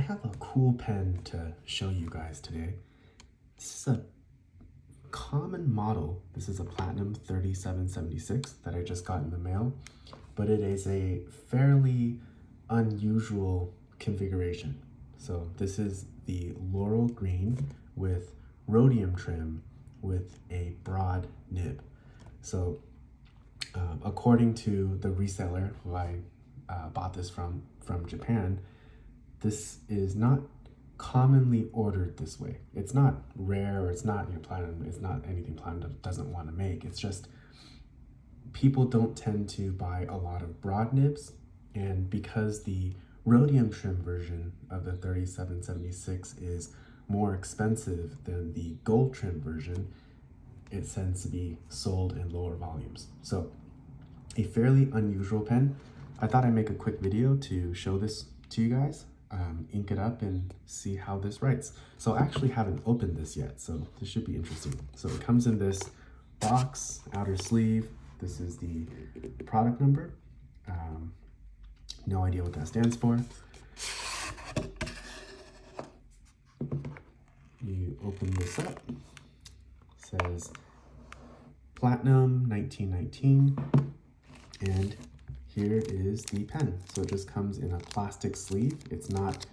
have a cool pen to show you guys today. This is a common model. This is a Platinum 3776 that I just got in the mail, but it is a fairly unusual configuration. So this is the Laurel Green with rhodium trim with a broad nib. So according to the reseller who I bought this from Japan, this is not commonly ordered this way. It's not rare, or it's not Platinum, it's not anything Platinum doesn't want to make. It's just people don't tend to buy a lot of broad nibs, and because the rhodium trim version of the 3776 is more expensive than the gold trim version, it tends to be sold in lower volumes. So a fairly unusual pen. I thought I'd make a quick video to show this to you guys, ink it up and see how this writes. So I actually haven't opened this yet, so this should be interesting. So it comes in this box, outer sleeve. This is the product number. No idea what that stands for. You open this up. It says Platinum 1919, and here is the pen. So it just comes in a plastic sleeve. It's not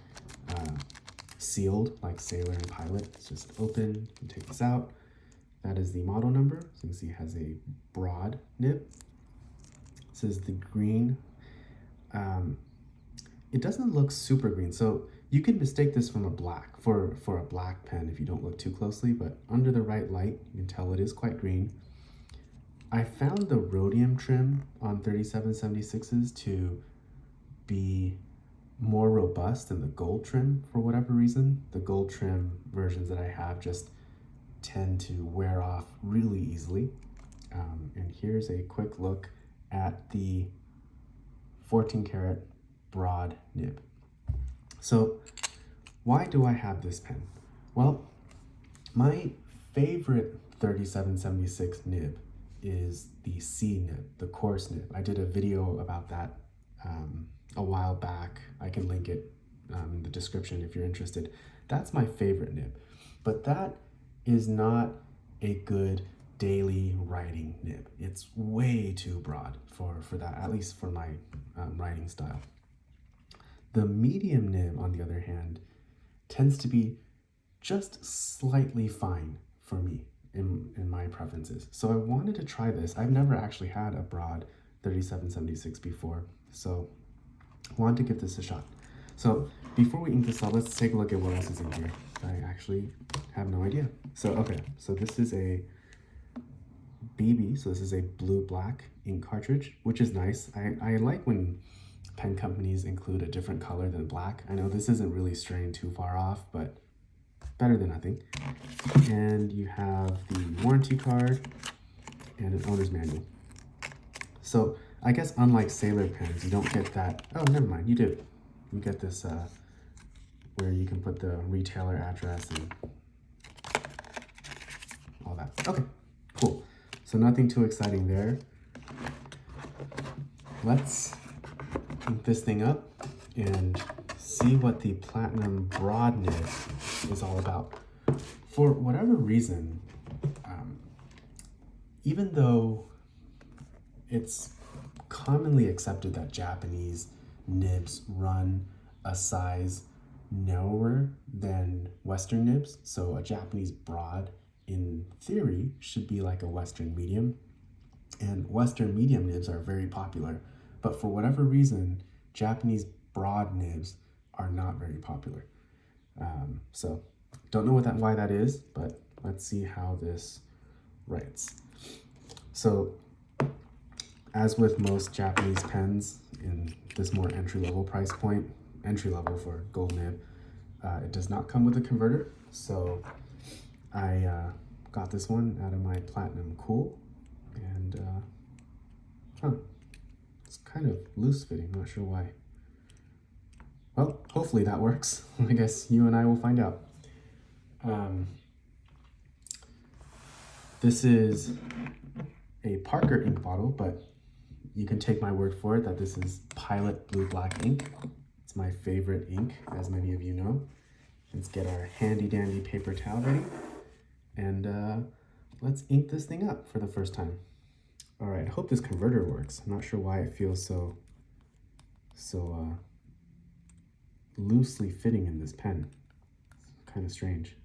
sealed like Sailor and Pilot. It's just open. You can take this out. That is the model number. So you can see it has a broad nib. This is the green. It doesn't look super green, so you can mistake this from a black for a black pen if you don't look too closely, but under the right light, you can tell it is quite green. I found the rhodium trim on 3776s to be more robust than the gold trim for whatever reason. The gold trim versions that I have just tend to wear off really easily. And here's a quick look at the 14 karat broad nib. So why do I have this pen? Well, my favorite 3776 nib is the C nib, the coarse nib. I did a video about that a while back. I can link it in the description if you're interested. That's my favorite nib, but that is not a good daily writing nib. It's way too broad for that, at least for my writing style. The medium nib, on the other hand, tends to be just slightly fine for me in my preferences. So I wanted to try this. I've never actually had a broad 3776 before, so I wanted to give this a shot. So before we ink this up, let's take a look at what else is in here. I actually have no idea. So okay, so this is a BB, so this is a blue-black ink cartridge, which is nice. I like when pen companies include a different color than black. I know this isn't really straying too far off, but better than nothing. And you have the warranty card and an owner's manual. So I guess unlike Sailor pens, you don't get that. Oh, never mind, you do. You get this where you can put the retailer address and all that. Okay, cool. So nothing too exciting there. Let's ink this thing up and see what the Platinum broad nib is all about. For whatever reason, even though it's commonly accepted that Japanese nibs run a size narrower than Western nibs, so a Japanese broad in theory should be like a Western medium, and Western medium nibs are very popular, but for whatever reason, Japanese broad nibs are not very popular. So don't know why that is, but let's see how this writes. So as with most Japanese pens in this more entry-level price point, entry-level for gold nib, it does not come with a converter. So I got this one out of my Platinum Cool, and it's kind of loose fitting, not sure why. Well, hopefully that works. I guess you and I will find out. This is a Parker ink bottle, but you can take my word for it that this is Pilot blue-black ink. It's It's my favorite ink, as many of you know. Let's get our handy dandy paper towel ready, and let's ink this thing up for the first time. All right, I hope this converter works. I'm not sure why it feels so loosely fitting in this pen. It's kind of strange.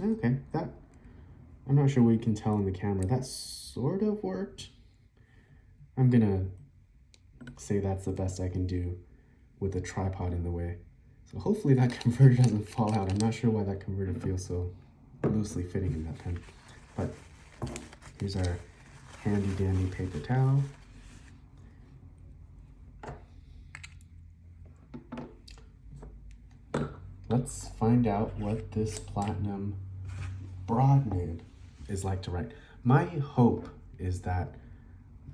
Okay, I'm not sure what you can tell in the camera. That sort of worked. I'm gonna say that's the best I can do with the tripod in the way. So hopefully that converter doesn't fall out. I'm not sure why that converter feels so loosely fitting in that pen. But here's our handy dandy paper towel. Let's find out what this platinum broad nib is like to write. My hope is that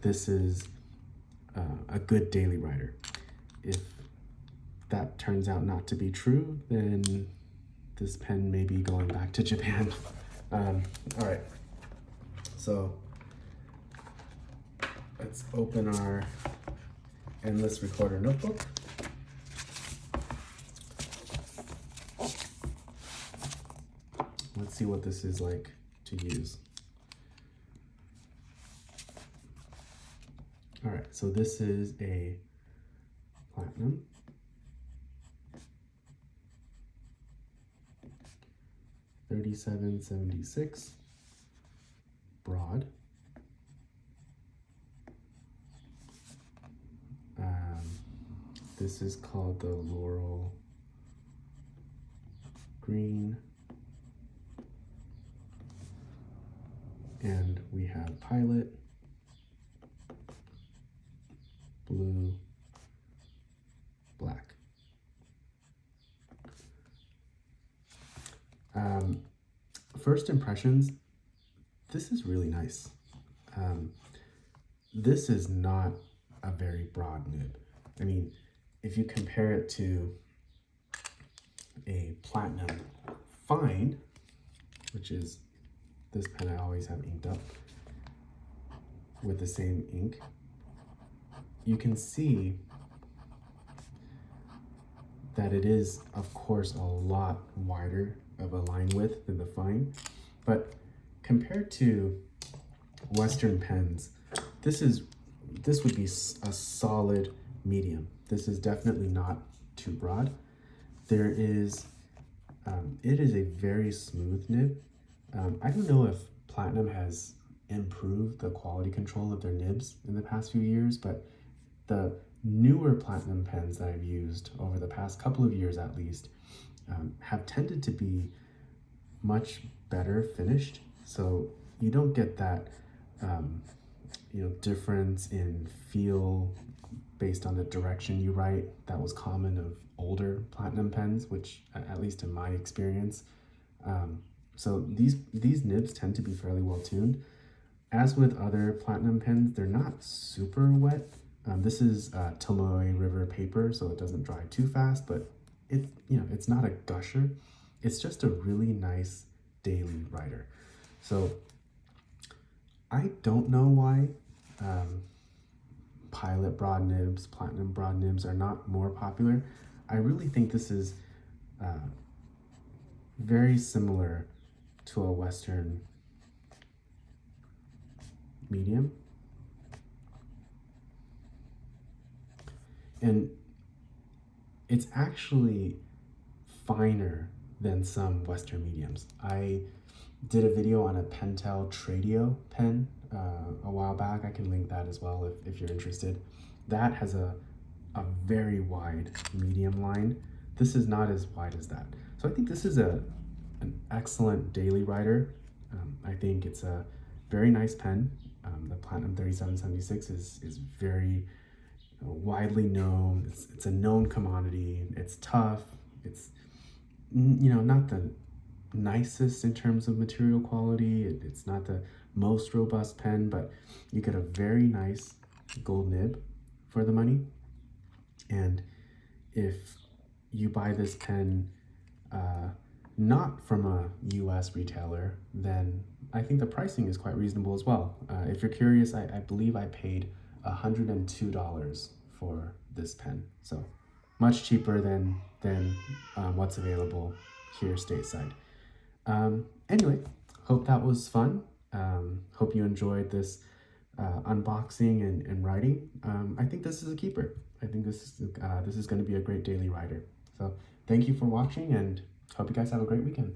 this is a good daily writer. If that turns out not to be true, then this pen may be going back to Japan. All right, so let's open our Endless Recorder notebook. Let's see what this is like to use. All right, so this is a platinum. $37.76 broad. This is called the Laurel Green. And we have Pilot, blue, black. First impressions, this is really nice. This is not a very broad nib. I mean, if you compare it to a platinum fine, which is this pen I always have inked up with the same ink, you can see that it is, of course, a lot wider of a line width than the fine, but compared to Western pens, this would be a solid medium. This is definitely not too broad. There is, it is a very smooth nib. I don't know if Platinum has improved the quality control of their nibs in the past few years, but the newer Platinum pens that I've used over the past couple of years at least have tended to be much better finished. So you don't get that difference in feel based on the direction you write that was common of older Platinum pens, which at least in my experience. So these nibs tend to be fairly well tuned. As with other Platinum pens, they're not super wet. This is Tomoe River paper, so it doesn't dry too fast, but it's not a gusher. It's just a really nice daily writer. So I don't know why Pilot broad nibs, Platinum broad nibs are not more popular. I really think this is very similar to a Western medium. And it's actually finer than some Western mediums. I did a video on a Pentel Tradio pen a while back. I can link that as well if you're interested. That has a very wide medium line. This is not as wide as that. So I think this is an excellent daily writer. I think it's a very nice pen. The Platinum 3776 is very widely known. It's a known commodity. It's tough. It's not the nicest in terms of material quality. It's not the most robust pen, but you get a very nice gold nib for the money. And if you buy this pen not from a US retailer, then I think the pricing is quite reasonable as well. If you're curious, I believe I paid $102 for this pen. So much cheaper than what's available here stateside. Anyway, hope that was fun. Hope you enjoyed this unboxing and writing. I think this is a keeper. I think this is going to be a great daily writer. So thank you for watching, and hope you guys have a great weekend.